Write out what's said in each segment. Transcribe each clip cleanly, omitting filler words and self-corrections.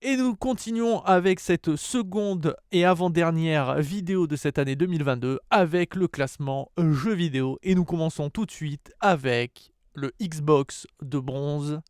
Et nous continuons avec cette seconde et avant-dernière vidéo de cette année 2022 avec le classement jeux vidéo. Et nous commençons tout de suite avec le Xbox de bronze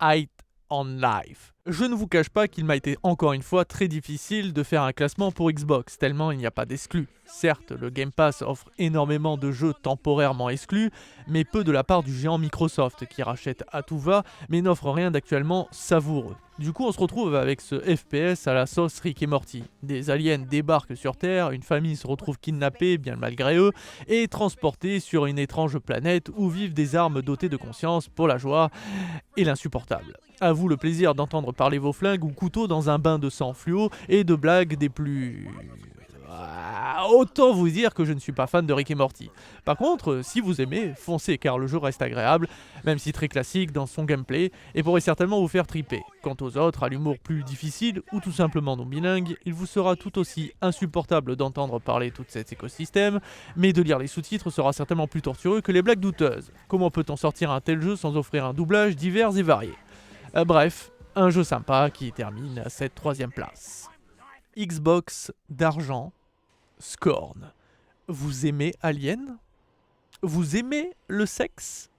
Height on Life. Je ne vous cache pas qu'il m'a été encore une fois très difficile de faire un classement pour Xbox, tellement il n'y a pas d'exclus. Certes, le Game Pass offre énormément de jeux temporairement exclus, mais peu de la part du géant Microsoft qui rachète à tout va, mais n'offre rien d'actuellement savoureux. Du coup, on se retrouve avec ce FPS à la sauce Rick et Morty. Des aliens débarquent sur Terre, une famille se retrouve kidnappée, bien malgré eux, et transportée sur une étrange planète où vivent des armes dotées de conscience pour la joie et l'insupportable. À vous le plaisir d'entendre parler vos flingues ou couteaux dans un bain de sang fluo et de blagues des plus... Autant vous dire que je ne suis pas fan de Rick et Morty. Par contre, si vous aimez, foncez car le jeu reste agréable, même si très classique dans son gameplay, et pourrait certainement vous faire triper. Quant aux autres, à l'humour plus difficile ou tout simplement non bilingue, il vous sera tout aussi insupportable d'entendre parler tout cet écosystème, mais de lire les sous-titres sera certainement plus tortureux que les blagues douteuses. Comment peut-on sortir un tel jeu sans offrir un doublage divers et varié ? Bref, un jeu sympa qui termine à cette 3ème place. Xbox d'argent, Scorn. Vous aimez Alien ? Vous aimez le sexe ?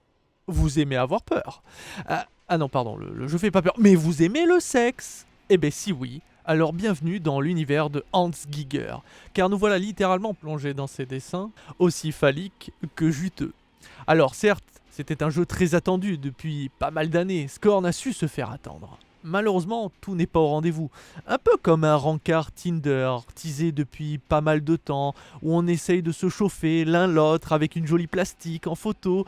Vous aimez avoir peur ? Ah non, pardon, le jeu fait pas peur. Mais vous aimez le sexe ? Eh ben si oui, alors bienvenue dans l'univers de Hans Giger, car nous voilà littéralement plongés dans ses dessins, aussi phalliques que juteux. Alors certes, c'était un jeu très attendu depuis pas mal d'années, Scorn a su se faire attendre. Malheureusement, tout n'est pas au rendez-vous. Un peu comme un rencard Tinder, teasé depuis pas mal de temps, où on essaye de se chauffer l'un l'autre avec une jolie plastique en photo,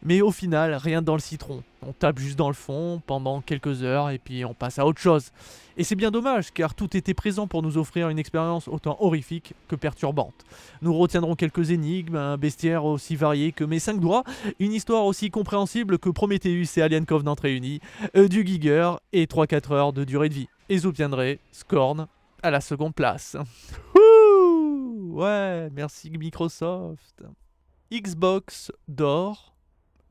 mais au final, rien dans le citron. On tape juste dans le fond pendant quelques heures et puis on passe à autre chose. Et c'est bien dommage car tout était présent pour nous offrir une expérience autant horrifique que perturbante. Nous retiendrons quelques énigmes, un bestiaire aussi varié que mes 5 doigts, une histoire aussi compréhensible que Prometheus et Alien Covenant réunis, du Giger et 3-4 heures de durée de vie. Et vous obtiendrez Scorn à la seconde place. Ouh, ouais, merci Microsoft. Xbox d'or,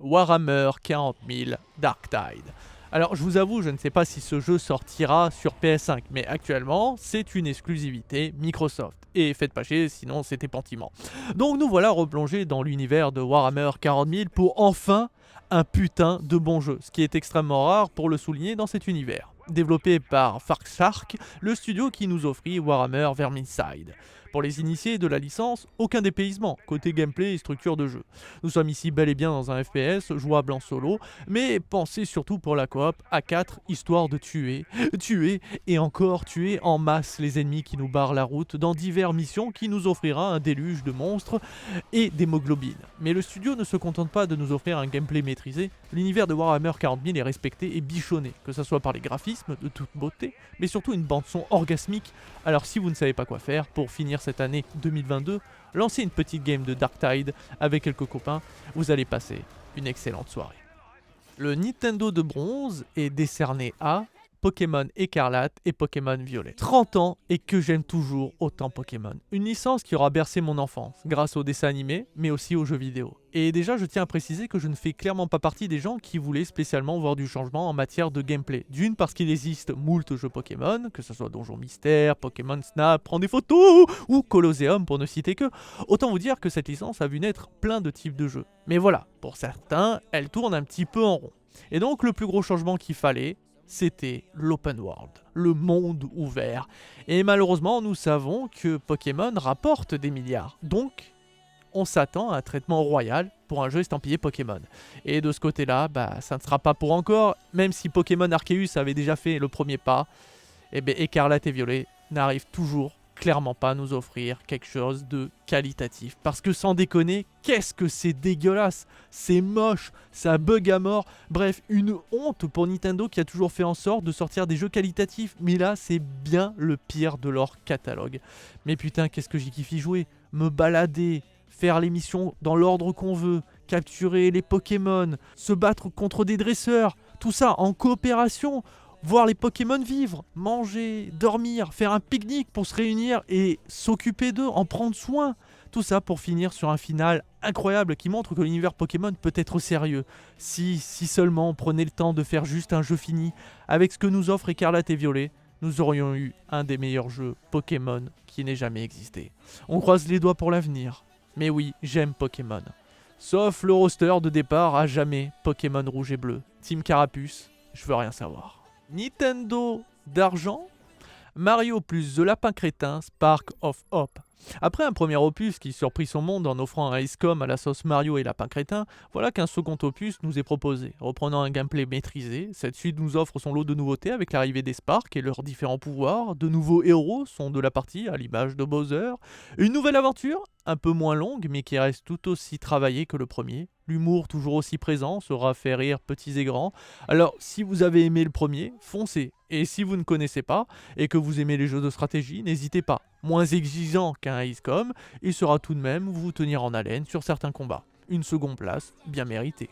Warhammer 40 000 Dark Tide. Alors je vous avoue, je ne sais pas si ce jeu sortira sur PS5, mais actuellement c'est une exclusivité Microsoft. Et faites pas chier, sinon c'était pentiment. Donc nous voilà replongés dans l'univers de Warhammer 40 000 pour enfin un putain de bon jeu, ce qui est extrêmement rare pour le souligner dans cet univers. Développé par Farshark, le studio qui nous offrit Warhammer Vermintide. Pour les initiés de la licence, aucun dépaysement, côté gameplay et structure de jeu. Nous sommes ici bel et bien dans un FPS, jouable en solo, mais pensez surtout pour la coop à 4, histoire de tuer et encore tuer en masse les ennemis qui nous barrent la route dans diverses missions qui nous offrira un déluge de monstres et d'hémoglobine. Mais le studio ne se contente pas de nous offrir un gameplay maîtrisé, l'univers de Warhammer 40 000 est respecté et bichonné, que ce soit par les graphismes de toute beauté, mais surtout une bande son orgasmique. Alors si vous ne savez pas quoi faire pour finir cette année 2022, lancez une petite game de Dark Tide avec quelques copains, vous allez passer une excellente soirée. Le Nintendo de bronze est décerné à Pokémon Écarlate et Pokémon Violet. 30 ans et que j'aime toujours autant Pokémon. Une licence qui aura bercé mon enfance, grâce aux dessins animés, mais aussi aux jeux vidéo. Et déjà, je tiens à préciser que je ne fais clairement pas partie des gens qui voulaient spécialement voir du changement en matière de gameplay. D'une, parce qu'il existe moult jeux Pokémon, que ce soit Donjon Mystère, Pokémon Snap, Prends des photos, ou Colosseum pour ne citer que. Autant vous dire que cette licence a vu naître plein de types de jeux. Mais voilà, pour certains, elle tourne un petit peu en rond. Et donc, le plus gros changement qu'il fallait, c'était l'open world, le monde ouvert. Et malheureusement, nous savons que Pokémon rapporte des milliards. Donc, on s'attend à un traitement royal pour un jeu estampillé Pokémon. Et de ce côté-là, ça ne sera pas pour encore, même si Pokémon Arceus avait déjà fait le premier pas, et Écarlate et Violet n'arrivent toujours clairement pas à nous offrir quelque chose de qualitatif. Parce que sans déconner, qu'est-ce que c'est dégueulasse, c'est moche, ça bug à mort. Bref, une honte pour Nintendo qui a toujours fait en sorte de sortir des jeux qualitatifs. Mais là, c'est bien le pire de leur catalogue. Mais putain, qu'est-ce que j'ai kiffé jouer, me balader, faire les missions dans l'ordre qu'on veut, capturer les Pokémon, se battre contre des dresseurs, tout ça en coopération. Voir les Pokémon vivre, manger, dormir, faire un pique-nique pour se réunir et s'occuper d'eux, en prendre soin. Tout ça pour finir sur un final incroyable qui montre que l'univers Pokémon peut être sérieux. Si seulement on prenait le temps de faire juste un jeu fini, avec ce que nous offre Écarlate et Violet, nous aurions eu un des meilleurs jeux Pokémon qui n'ait jamais existé. On croise les doigts pour l'avenir. Mais oui, j'aime Pokémon. Sauf le roster de départ à jamais Pokémon rouge et bleu. Team Carapuce, je veux rien savoir. Nintendo d'argent, Mario plus The Lapin Crétin, Spark of Hope. Après un premier opus qui surprit son monde en offrant un XCOM à la sauce Mario et Lapin Crétin, voilà qu'un second opus nous est proposé. Reprenant un gameplay maîtrisé, cette suite nous offre son lot de nouveautés avec l'arrivée des Sparks et leurs différents pouvoirs, de nouveaux héros sont de la partie à l'image de Bowser, une nouvelle aventure, un peu moins longue mais qui reste tout aussi travaillée que le premier, l'humour toujours aussi présent saura faire rire petits et grands, alors si vous avez aimé le premier, foncez, et si vous ne connaissez pas et que vous aimez les jeux de stratégie, n'hésitez pas. Moins exigeant qu'un XCOM, il sera tout de même vous tenir en haleine sur certains combats. Une seconde place bien méritée.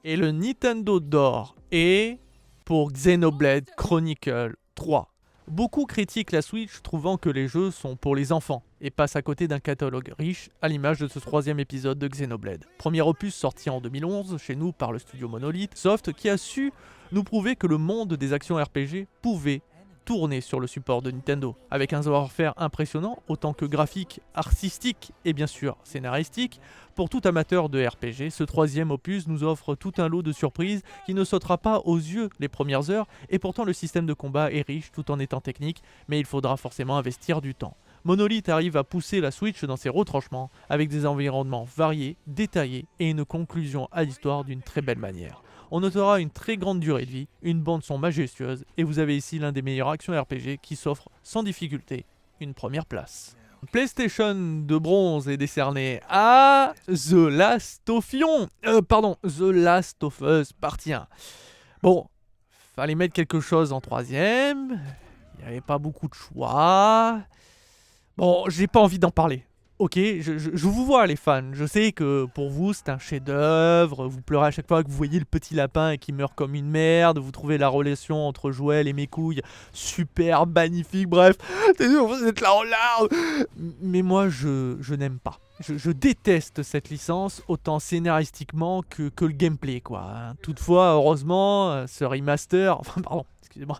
Et le Nintendo d'or est pour Xenoblade Chronicle 3. Beaucoup critiquent la Switch trouvant que les jeux sont pour les enfants et passent à côté d'un catalogue riche à l'image de ce troisième épisode de Xenoblade. Premier opus sorti en 2011 chez nous par le studio Monolith Soft qui a su nous prouver que le monde des actions RPG pouvait tourner sur le support de Nintendo, avec un savoir-faire impressionnant autant que graphique, artistique et bien sûr scénaristique. Pour tout amateur de RPG, ce troisième opus nous offre tout un lot de surprises qui ne sautera pas aux yeux les premières heures, et pourtant le système de combat est riche tout en étant technique, mais il faudra forcément investir du temps. Monolith arrive à pousser la Switch dans ses retranchements, avec des environnements variés, détaillés et une conclusion à l'histoire d'une très belle manière. On notera une très grande durée de vie, une bande-son majestueuse, et vous avez ici l'un des meilleurs actions RPG qui s'offre sans difficulté une première place. PlayStation de bronze est décerné à The Last of The Last of Us Partie 1. Bon, fallait mettre quelque chose en troisième, il n'y avait pas beaucoup de choix. Bon, j'ai pas envie d'en parler. Ok, je vous vois les fans, je sais que pour vous c'est un chef-d'œuvre, vous pleurez à chaque fois que vous voyez le petit lapin et qui meurt comme une merde, vous trouvez la relation entre Joël et mes couilles super magnifique, bref, vous êtes là en larmes. Mais moi je n'aime pas. Je déteste cette licence, autant scénaristiquement que le gameplay quoi. Toutefois, heureusement, ce remaster,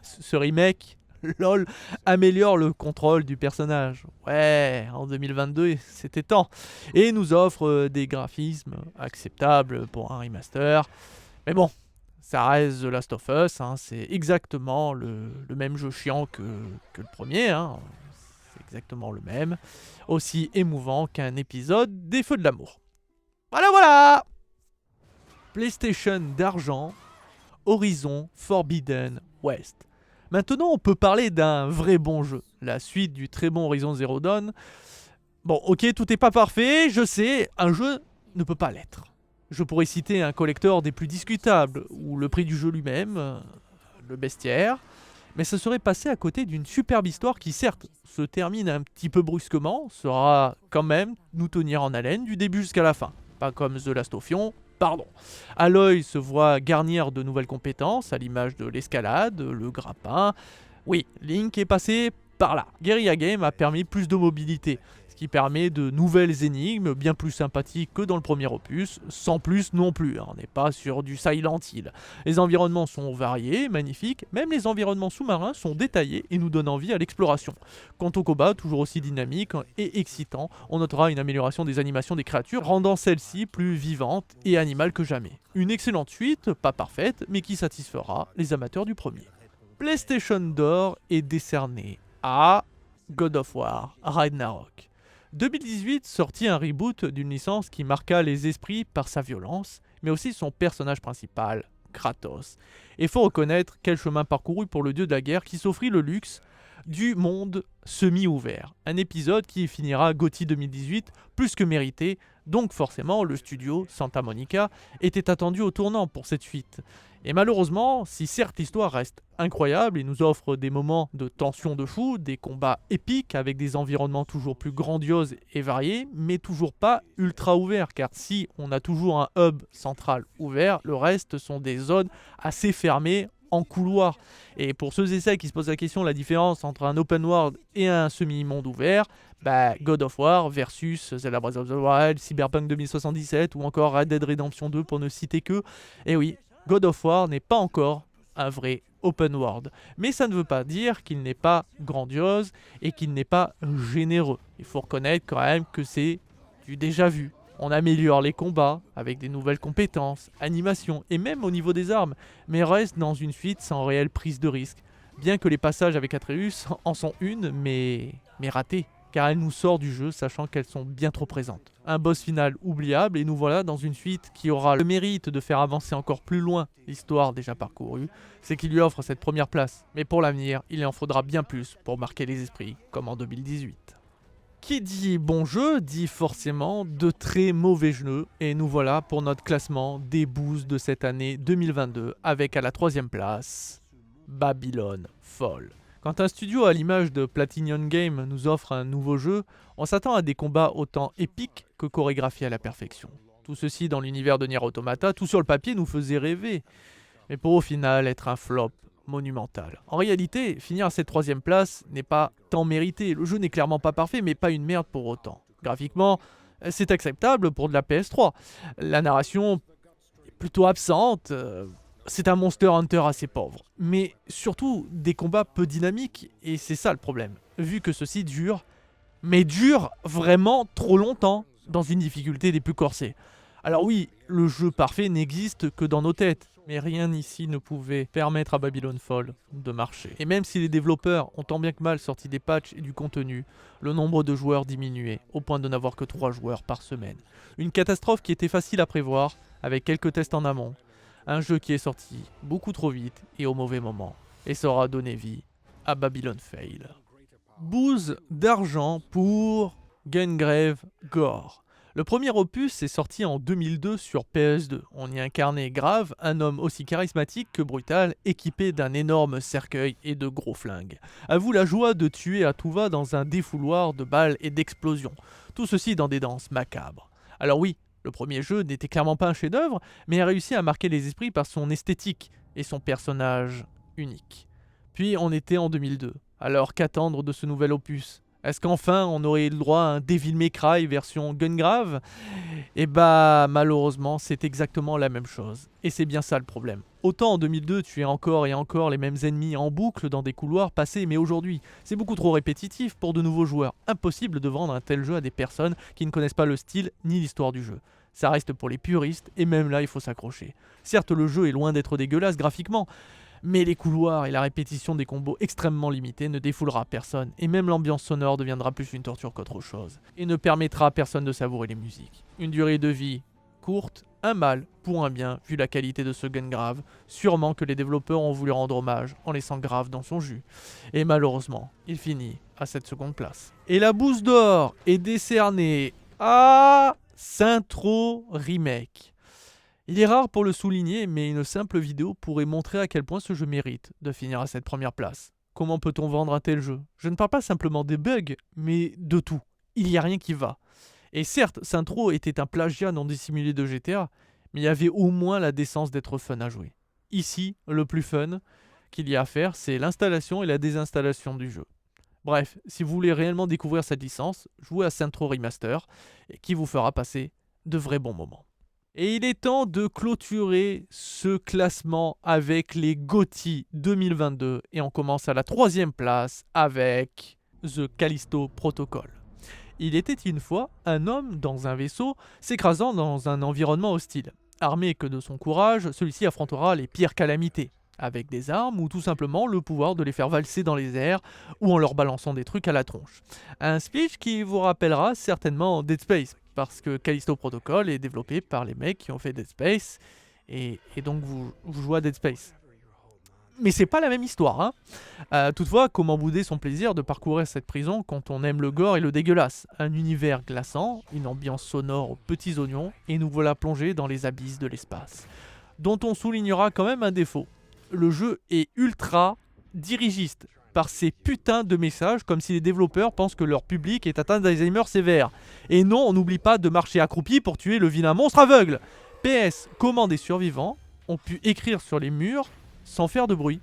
ce remake, LOL, améliore le contrôle du personnage. Ouais, en 2022, c'était temps. Et nous offre des graphismes acceptables pour un remaster. Mais bon, ça reste The Last of Us, hein, c'est exactement le même jeu chiant que le premier. Hein. C'est exactement le même. Aussi émouvant qu'un épisode des Feux de l'amour. Voilà. PlayStation d'argent, Horizon Forbidden West. Maintenant, on peut parler d'un vrai bon jeu, la suite du très bon Horizon Zero Dawn. Bon, ok, tout n'est pas parfait, je sais, un jeu ne peut pas l'être. Je pourrais citer un collector des plus discutables, ou le prix du jeu lui-même, le bestiaire, mais ça serait passé à côté d'une superbe histoire qui, certes, se termine un petit peu brusquement, saura quand même nous tenir en haleine du début jusqu'à la fin. Pas comme The Last of Us. Aloy se voit garnir de nouvelles compétences, à l'image de l'escalade, le grappin. Oui, Link est passé par là. Guerrilla Games a permis plus de mobilité, ce qui permet de nouvelles énigmes bien plus sympathiques que dans le premier opus, sans plus non plus, hein, on n'est pas sur du Silent Hill. Les environnements sont variés, magnifiques, même les environnements sous-marins sont détaillés et nous donnent envie à l'exploration. Quant au combat, toujours aussi dynamique et excitant, on notera une amélioration des animations des créatures, rendant celles-ci plus vivantes et animales que jamais. Une excellente suite, pas parfaite, mais qui satisfera les amateurs du premier. PlayStation d'or est décerné à God of War Ragnarok. 2018 sortit un reboot d'une licence qui marqua les esprits par sa violence, mais aussi son personnage principal, Kratos. Et faut reconnaître quel chemin parcouru pour le dieu de la guerre qui s'offrit le luxe du monde semi-ouvert. Un épisode qui finira GOTY 2018 plus que mérité, donc forcément le studio Santa Monica était attendu au tournant pour cette suite. Et malheureusement, si certes l'histoire reste incroyable et nous offre des moments de tension de fou, des combats épiques avec des environnements toujours plus grandioses et variés, mais toujours pas ultra ouverts, car si on a toujours un hub central ouvert, le reste sont des zones assez fermées en couloir. Et pour ceux et celles qui se posent la question, la différence entre un open world et un semi-monde ouvert, God of War versus Zelda Breath of the Wild, Cyberpunk 2077 ou encore Red Dead Redemption 2 pour ne citer que. Et oui, God of War n'est pas encore un vrai open world. Mais ça ne veut pas dire qu'il n'est pas grandiose et qu'il n'est pas généreux. Il faut reconnaître quand même que c'est du déjà vu. On améliore les combats avec des nouvelles compétences, animations et même au niveau des armes, mais reste dans une suite sans réelle prise de risque. Bien que les passages avec Atreus en sont une, mais ratée, car elle nous sort du jeu sachant qu'elles sont bien trop présentes. Un boss final oubliable et nous voilà dans une suite qui aura le mérite de faire avancer encore plus loin l'histoire déjà parcourue, c'est qu'il lui offre cette première place. Mais pour l'avenir, il en faudra bien plus pour marquer les esprits, comme en 2018. Qui dit bon jeu dit forcément de très mauvais jeux, et nous voilà pour notre classement des boosts de cette année 2022 avec à la 3e place Babylon Fall. Quand un studio à l'image de Platinum Games nous offre un nouveau jeu, on s'attend à des combats autant épiques que chorégraphiés à la perfection. Tout ceci dans l'univers de Nier Automata, tout sur le papier nous faisait rêver, mais pour au final être un flop monumental. En réalité, finir à cette 3e place n'est pas tant mérité. Le jeu n'est clairement pas parfait, mais pas une merde pour autant. Graphiquement, c'est acceptable pour de la PS3. La narration est plutôt absente. C'est un Monster Hunter assez pauvre. Mais surtout, des combats peu dynamiques, et c'est ça le problème. Vu que ceci dure, mais dure vraiment trop longtemps, dans une difficulté des plus corsées. Alors oui, le jeu parfait n'existe que dans nos têtes, mais rien ici ne pouvait permettre à Babylon Fall de marcher. Et même si les développeurs ont tant bien que mal sorti des patchs et du contenu, le nombre de joueurs diminuait, au point de n'avoir que 3 joueurs par semaine. Une catastrophe qui était facile à prévoir, avec quelques tests en amont. Un jeu qui est sorti beaucoup trop vite et au mauvais moment, et ça aura donné vie à Babylon Fall. Bouse d'argent pour Gungrave Gore. Le premier opus est sorti en 2002 sur PS2. On y incarnait Grave, un homme aussi charismatique que brutal, équipé d'un énorme cercueil et de gros flingues. À vous la joie de tuer à tout va dans un défouloir de balles et d'explosions. Tout ceci dans des danses macabres. Alors oui, le premier jeu n'était clairement pas un chef-d'œuvre, mais a réussi à marquer les esprits par son esthétique et son personnage unique. Puis on était en 2002. Alors qu'attendre de ce nouvel opus ? Est-ce qu'enfin on aurait eu le droit à un Devil May Cry version Gungrave ? Et bah malheureusement c'est exactement la même chose. Et c'est bien ça le problème. Autant en 2002 tu es encore et encore les mêmes ennemis en boucle dans des couloirs passés, mais aujourd'hui c'est beaucoup trop répétitif pour de nouveaux joueurs. Impossible de vendre un tel jeu à des personnes qui ne connaissent pas le style ni l'histoire du jeu. Ça reste pour les puristes et même là il faut s'accrocher. Certes le jeu est loin d'être dégueulasse graphiquement, mais les couloirs et la répétition des combos extrêmement limités ne défoulera personne, et même l'ambiance sonore deviendra plus une torture qu'autre chose, et ne permettra à personne de savourer les musiques. Une durée de vie courte, un mal pour un bien, vu la qualité de ce Gungrave, sûrement que les développeurs ont voulu rendre hommage en laissant Grave dans son jus. Et malheureusement, il finit à cette 2e place. Et la bouse d'or est décernée à Syntro Remake. Il est rare pour le souligner, mais une simple vidéo pourrait montrer à quel point ce jeu mérite de finir à cette 1re place. Comment peut-on vendre un tel jeu ? Je ne parle pas simplement des bugs, mais de tout. Il n'y a rien qui va. Et certes, Syntro était un plagiat non dissimulé de GTA, mais il y avait au moins la décence d'être fun à jouer. Ici, le plus fun qu'il y a à faire, c'est l'installation et la désinstallation du jeu. Bref, si vous voulez réellement découvrir cette licence, jouez à Syntro Remaster, qui vous fera passer de vrais bons moments. Et il est temps de clôturer ce classement avec les GOTY 2022. Et on commence à la 3e place avec The Callisto Protocol. Il était une fois un homme dans un vaisseau s'écrasant dans un environnement hostile. Armé que de son courage, celui-ci affrontera les pires calamités, avec des armes ou tout simplement le pouvoir de les faire valser dans les airs ou en leur balançant des trucs à la tronche. Un speech qui vous rappellera certainement Dead Space, parce que Callisto Protocol est développé par les mecs qui ont fait Dead Space, et donc vous jouez à Dead Space. Mais c'est pas la même histoire, hein. Toutefois, comment bouder son plaisir de parcourir cette prison quand on aime le gore et le dégueulasse ? Un univers glaçant, une ambiance sonore aux petits oignons, et nous voilà plongés dans les abysses de l'espace. Dont on soulignera quand même un défaut. Le jeu est ultra dirigiste, par ces putains de messages, comme si les développeurs pensent que leur public est atteint d'Alzheimer sévère. Et non, on n'oublie pas de marcher accroupi pour tuer le vilain monstre aveugle. PS, comment des survivants ont pu écrire sur les murs sans faire de bruit ?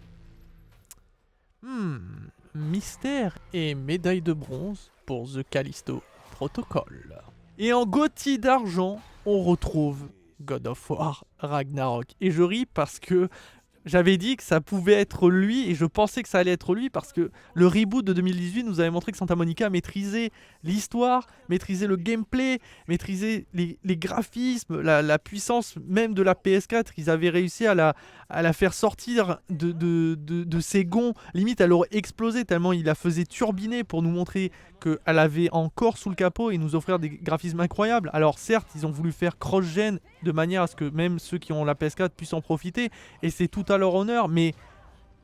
Mystère et médaille de bronze pour The Callisto Protocol. Et en GOTY d'argent, on retrouve God of War Ragnarok. Et je ris parce que J'avais dit que ça pouvait être lui et je pensais que ça allait être lui parce que le reboot de 2018 nous avait montré que Santa Monica maîtrisait l'histoire, maîtrisait le gameplay, maîtrisait les graphismes, la puissance même de la PS4. Ils avaient réussi à la faire sortir de ses gonds. Limite, elle aurait explosé tellement il la faisait turbiner pour nous montrer qu'elle avait encore sous le capot et nous offrir des graphismes incroyables. Alors certes, ils ont voulu faire cross-gen de manière à ce que même ceux qui ont la PS4 puissent en profiter et c'est tout à leur honneur, mais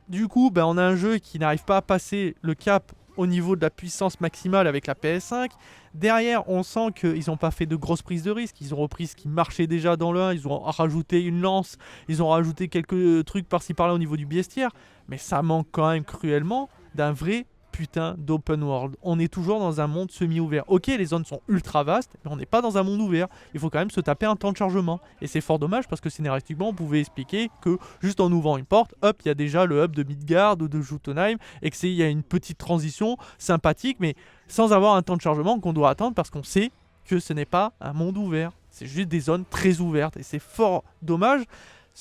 du coup, on a un jeu qui n'arrive pas à passer le cap au niveau de la puissance maximale avec la PS5. Derrière, on sent qu'ils n'ont pas fait de grosses prises de risque. Ils ont repris ce qui marchait déjà dans le 1. Ils ont rajouté une lance. Ils ont rajouté quelques trucs par-ci par-là au niveau du bestiaire. Mais ça manque quand même cruellement d'un vrai putain d'open world. On est toujours dans un monde semi-ouvert. Ok, les zones sont ultra vastes, mais on n'est pas dans un monde ouvert. Il faut quand même se taper un temps de chargement. Et c'est fort dommage parce que scénaristiquement, on pouvait expliquer que juste en ouvrant une porte, hop, il y a déjà le hub de Midgard ou de Jotunheim et qu'il y a une petite transition sympathique, mais sans avoir un temps de chargement qu'on doit attendre parce qu'on sait que ce n'est pas un monde ouvert. C'est juste des zones très ouvertes et c'est fort dommage.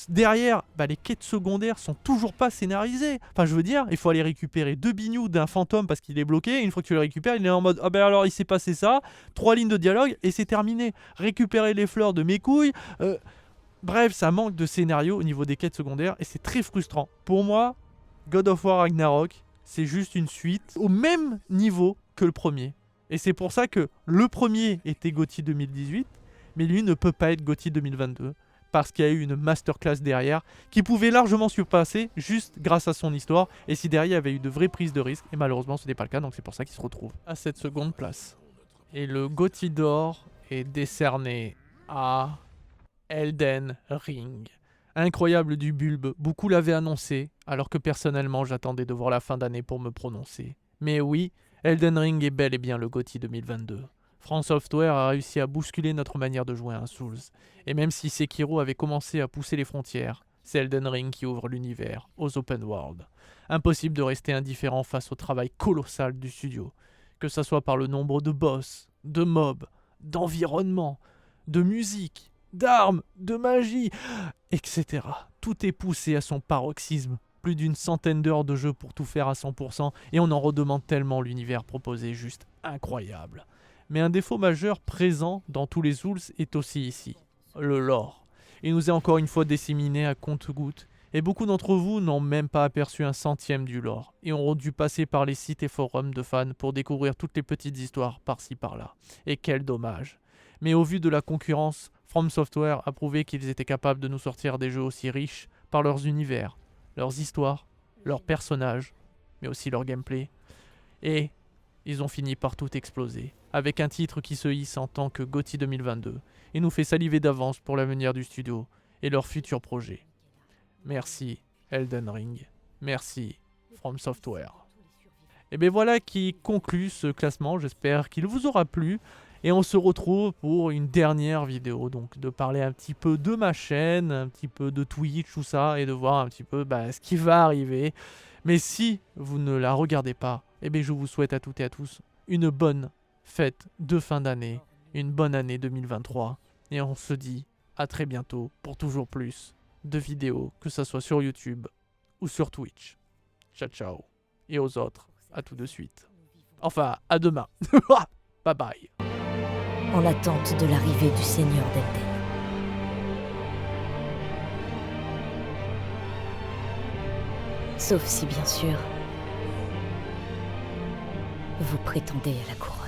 Derrière, les quêtes secondaires sont toujours pas scénarisées. Enfin, je veux dire, il faut aller récupérer 2 bignoux d'un fantôme parce qu'il est bloqué. Et une fois que tu le récupères, il est en mode alors il s'est passé ça, 3 lignes de dialogue et c'est terminé. Récupérer les fleurs de mes couilles. Bref, ça manque de scénario au niveau des quêtes secondaires et c'est très frustrant. Pour moi, God of War Ragnarok, c'est juste une suite au même niveau que le premier. Et c'est pour ça que le premier était GOTY 2018, mais lui ne peut pas être GOTY 2022. Parce qu'il y a eu une masterclass derrière qui pouvait largement surpasser juste grâce à son histoire et si derrière il y avait eu de vraies prises de risque et malheureusement ce n'est pas le cas donc c'est pour ça qu'il se retrouve à cette seconde place. Et le GOTY d'or est décerné à Elden Ring. Incroyable du bulbe, beaucoup l'avaient annoncé alors que personnellement j'attendais de voir la fin d'année pour me prononcer. Mais oui, Elden Ring est bel et bien le GOTY 2022. From Software a réussi à bousculer notre manière de jouer à un Souls. Et même si Sekiro avait commencé à pousser les frontières, c'est Elden Ring qui ouvre l'univers aux open world. Impossible de rester indifférent face au travail colossal du studio, que ce soit par le nombre de boss, de mobs, d'environnements, de musique, d'armes, de magie, etc. Tout est poussé à son paroxysme. Plus d'une centaine d'heures de jeu pour tout faire à 100%, et on en redemande tellement l'univers proposé juste incroyable. Mais un défaut majeur présent dans tous les Souls est aussi ici, le lore. Il nous est encore une fois disséminé à compte-gouttes, et beaucoup d'entre vous n'ont même pas aperçu un centième du lore, et ont dû passer par les sites et forums de fans pour découvrir toutes les petites histoires par-ci par-là. Et quel dommage. Mais au vu de la concurrence, From Software a prouvé qu'ils étaient capables de nous sortir des jeux aussi riches par leurs univers, leurs histoires, leurs personnages, mais aussi leur gameplay. Et ils ont fini par tout exploser, avec un titre qui se hisse en tant que GOTY 2022 et nous fait saliver d'avance pour l'avenir du studio et leurs futurs projets. Merci Elden Ring, merci From Software. Et bien voilà qui conclut ce classement, j'espère qu'il vous aura plu. Et on se retrouve pour une dernière vidéo, donc de parler un petit peu de ma chaîne, un petit peu de Twitch, tout ça, et de voir un petit peu ce qui va arriver. Mais si vous ne la regardez pas, eh bien je vous souhaite à toutes et à tous une bonne fête de fin d'année, une bonne année 2023. Et on se dit à très bientôt pour toujours plus de vidéos, que ce soit sur YouTube ou sur Twitch. Ciao ciao. Et aux autres, à tout de suite. Enfin, à demain. Bye bye. En l'attente de l'arrivée du Seigneur d'Elden. Sauf si, bien sûr, vous prétendez à la couronne.